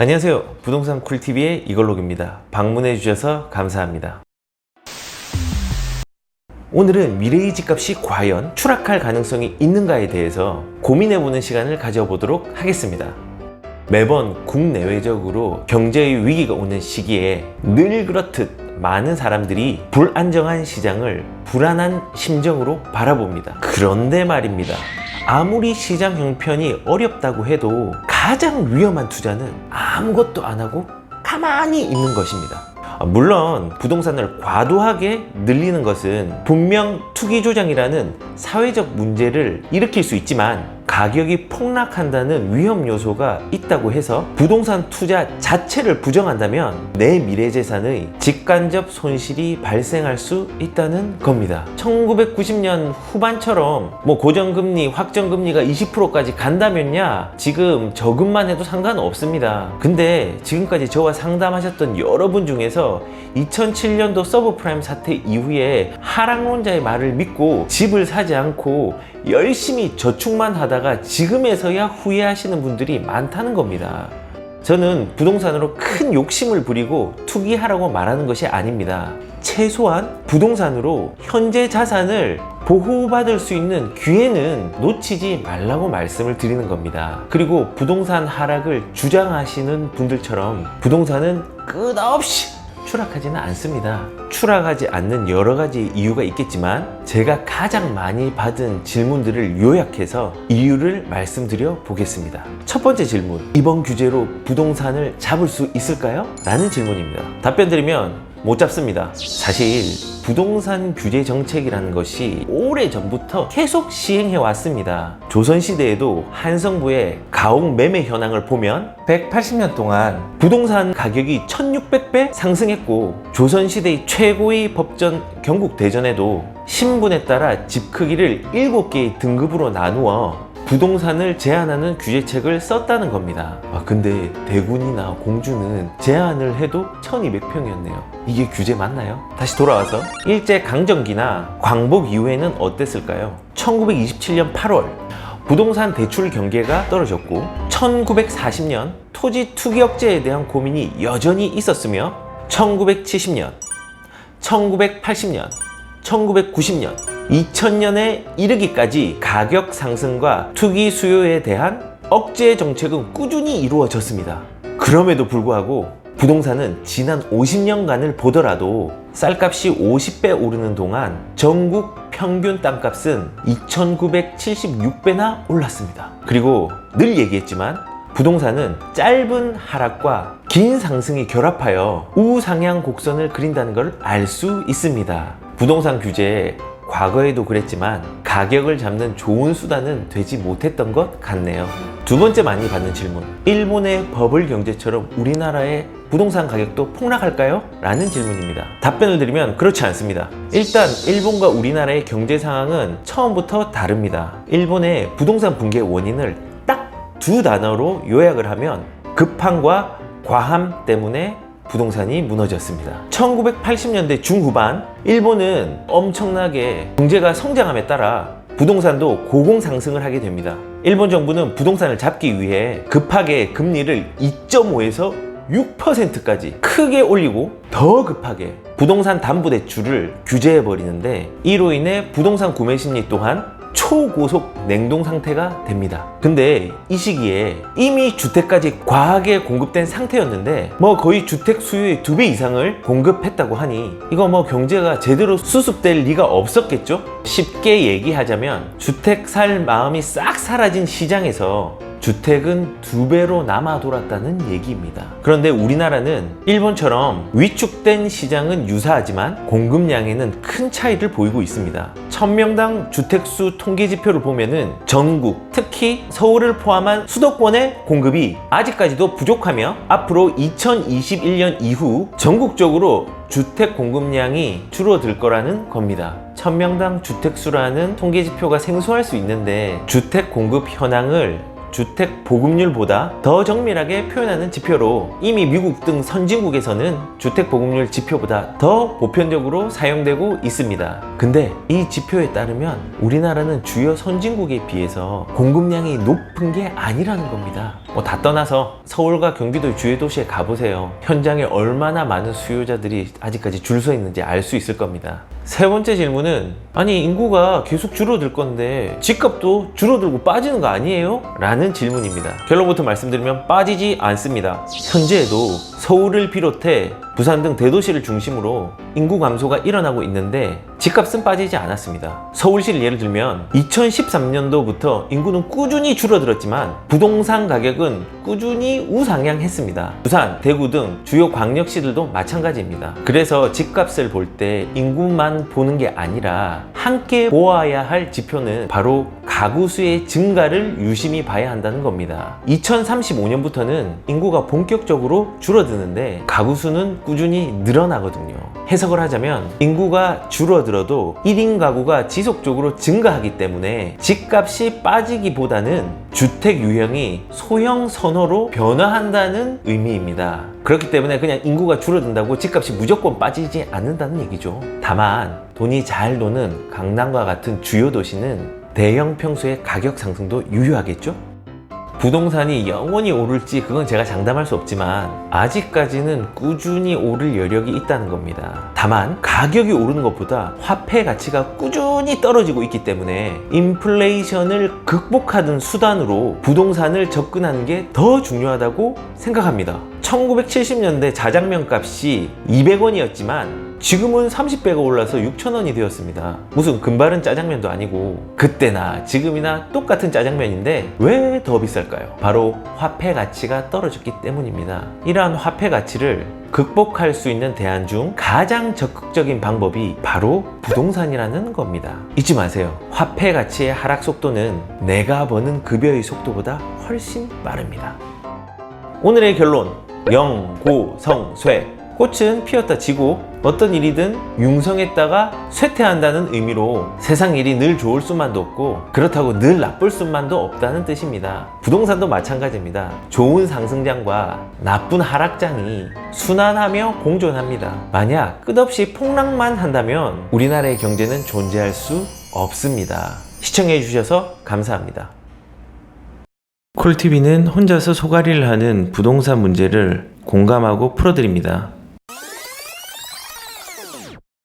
안녕하세요. 부동산 쿨TV의 이걸록입니다. 방문해 주셔서 감사합니다. 오늘은 미래의 집값이 과연 추락할 가능성이 있는가에 대해서 고민해보는 시간을 가져보도록 하겠습니다. 매번 국내외적으로 경제의 위기가 오는 시기에 늘 그렇듯 많은 사람들이 불안정한 시장을 불안한 심정으로 바라봅니다. 그런데 말입니다. 아무리 시장 형편이 어렵다고 해도 가장 위험한 투자는 아무것도 안 하고 가만히 있는 것입니다. 물론 부동산을 과도하게 늘리는 것은 분명 투기 조장이라는 사회적 문제를 일으킬 수 있지만 가격이 폭락한다는 위험 요소가 있다고 해서 부동산 투자 자체를 부정한다면 내 미래재산의 직간접 손실이 발생할 수 있다는 겁니다. 1990년 후반처럼 고정금리, 확정금리가 20%까지 간다면야 지금 저금만 해도 상관없습니다. 근데 지금까지 저와 상담하셨던 여러분 중에서 2007년도 서브프라임 사태 이후에 하락론자의 말을 믿고 집을 사지 않고 열심히 저축만 하다가 지금에서야 후회하시는 분들이 많다는 겁니다. 저는 부동산으로 큰 욕심을 부리고 투기하라고 말하는 것이 아닙니다. 최소한 부동산으로 현재 자산을 보호받을 수 있는 기회는 놓치지 말라고 말씀을 드리는 겁니다. 그리고 부동산 하락을 주장하시는 분들처럼 부동산은 끝없이 추락하지는 않습니다. 추락하지 않는 여러 가지 이유가 있겠지만 제가 가장 많이 받은 질문들을 요약해서 이유를 말씀드려 보겠습니다. 첫 번째 질문, 이번 규제로 부동산을 잡을 수 있을까요? 라는 질문입니다. 답변 드리면 못 잡습니다. 사실 부동산 규제 정책이라는 것이 오래전부터 계속 시행해 왔습니다. 조선시대에도 한성부의 가옥 매매 현황을 보면 180년 동안 부동산 가격이 1600배 상승했고, 조선시대의 최고의 법전 경국대전에도 신분에 따라 집 크기를 7개의 등급으로 나누어 부동산을 제한하는 규제책을 썼다는 겁니다. 근데 대군이나 공주는 제한을 해도 1200평이었네요. 이게 규제 맞나요? 다시 돌아와서 일제강점기나 광복 이후에는 어땠을까요? 1927년 8월 부동산 대출 경계가 떨어졌고 1940년 토지 투기 억제에 대한 고민이 여전히 있었으며 1970년, 1980년, 1990년, 2000년에 이르기까지 가격 상승과 투기 수요에 대한 억제 정책은 꾸준히 이루어졌습니다. 그럼에도 불구하고 부동산은 지난 50년간을 보더라도 쌀값이 50배 오르는 동안 전국 평균 땅값은 2976배나 올랐습니다. 그리고 늘 얘기했지만 부동산은 짧은 하락과 긴 상승이 결합하여 우상향 곡선을 그린다는 걸 알 수 있습니다. 부동산 규제에 과거에도 그랬지만 가격을 잡는 좋은 수단은 되지 못했던 것 같네요. 두 번째 많이 받는 질문, 일본의 버블 경제처럼 우리나라의 부동산 가격도 폭락할까요? 라는 질문입니다. 답변을 드리면 그렇지 않습니다. 일단 일본과 우리나라의 경제 상황은 처음부터 다릅니다. 일본의 부동산 붕괴 원인을 딱 두 단어로 요약을 하면 급함과 과함 때문에 부동산이 무너졌습니다. 1980년대 중후반 일본은 엄청나게 경제가 성장함에 따라 부동산도 고공상승을 하게 됩니다. 일본 정부는 부동산을 잡기 위해 급하게 금리를 2.5에서 6%까지 크게 올리고 더 급하게 부동산 담보대출을 규제해 버리는데, 이로 인해 부동산 구매 심리 또한 초고속 냉동 상태가 됩니다. 근데 이 시기에 이미 주택까지 과하게 공급된 상태였는데 거의 주택 수요의 2배 이상을 공급했다고 하니 이거 경제가 제대로 수습될 리가 없었겠죠? 쉽게 얘기하자면 주택 살 마음이 싹 사라진 시장에서 주택은 2배로 남아 돌았다는 얘기입니다. 그런데 우리나라는 일본처럼 위축된 시장은 유사하지만 공급량에는 큰 차이를 보이고 있습니다. 1000명당 주택수 통계지표를 보면은 전국, 특히 서울을 포함한 수도권의 공급이 아직까지도 부족하며 앞으로 2021년 이후 전국적으로 주택 공급량이 줄어들 거라는 겁니다. 1000명당 주택수라는 통계지표가 생소할 수 있는데 주택 공급 현황을 주택 보급률보다 더 정밀하게 표현하는 지표로 이미 미국 등 선진국에서는 주택 보급률 지표보다 더 보편적으로 사용되고 있습니다. 근데 이 지표에 따르면 우리나라는 주요 선진국에 비해서 공급량이 높은 게 아니라는 겁니다. 다 떠나서 서울과 경기도 주요 도시에 가보세요. 현장에 얼마나 많은 수요자들이 아직까지 줄 서 있는지 알 수 있을 겁니다. 세 번째 질문은 아니 인구가 계속 줄어들 건데 집값도 줄어들고 빠지는 거 아니에요? 라는 질문입니다. 결론부터 말씀드리면 빠지지 않습니다. 현재에도 서울을 비롯해 부산 등 대도시를 중심으로 인구 감소가 일어나고 있는데 집값은 빠지지 않았습니다. 서울시를 예를 들면 2013년도부터 인구는 꾸준히 줄어들었지만 부동산 가격은 꾸준히 우상향했습니다. 부산, 대구 등 주요 광역시들도 마찬가지입니다. 그래서 집값을 볼 때 인구만 보는 게 아니라 함께 보아야 할 지표는 바로 가구 수의 증가를 유심히 봐야 한다는 겁니다. 2035년부터는 인구가 본격적으로 줄어드는데 가구 수는 꾸준히 늘어나거든요. 해석을 하자면 인구가 줄어들어도 1인 가구가 지속적으로 증가하기 때문에 집값이 빠지기보다는 주택 유형이 소형 선호로 변화한다는 의미입니다. 그렇기 때문에 그냥 인구가 줄어든다고 집값이 무조건 빠지지 않는다는 얘기죠. 다만 돈이 잘 도는 강남과 같은 주요 도시는 대형 평수의 가격 상승도 유효하겠죠? 부동산이 영원히 오를지 그건 제가 장담할 수 없지만 아직까지는 꾸준히 오를 여력이 있다는 겁니다. 다만 가격이 오르는 것보다 화폐 가치가 꾸준히 떨어지고 있기 때문에 인플레이션을 극복하는 수단으로 부동산을 접근하는 게 더 중요하다고 생각합니다. 1970년대 자장면 값이 200원이었지만 지금은 30배가 올라서 6,000원이 되었습니다. 무슨 금바른 짜장면도 아니고 그때나 지금이나 똑같은 짜장면인데 왜 더 비쌀까요? 바로 화폐 가치가 떨어졌기 때문입니다. 이러한 화폐 가치를 극복할 수 있는 대안 중 가장 적극적인 방법이 바로 부동산이라는 겁니다. 잊지 마세요. 화폐 가치의 하락 속도는 내가 버는 급여의 속도보다 훨씬 빠릅니다. 오늘의 결론, 영고성쇠. 꽃은 피었다 지고 어떤 일이든 융성했다가 쇠퇴한다는 의미로 세상 일이 늘 좋을 수만도 없고 그렇다고 늘 나쁠 수만도 없다는 뜻입니다. 부동산도 마찬가지입니다. 좋은 상승장과 나쁜 하락장이 순환하며 공존합니다. 만약 끝없이 폭락만 한다면 우리나라의 경제는 존재할 수 없습니다. 시청해 주셔서 감사합니다. 콜TV는 혼자서 소가리를 하는 부동산 문제를 공감하고 풀어드립니다.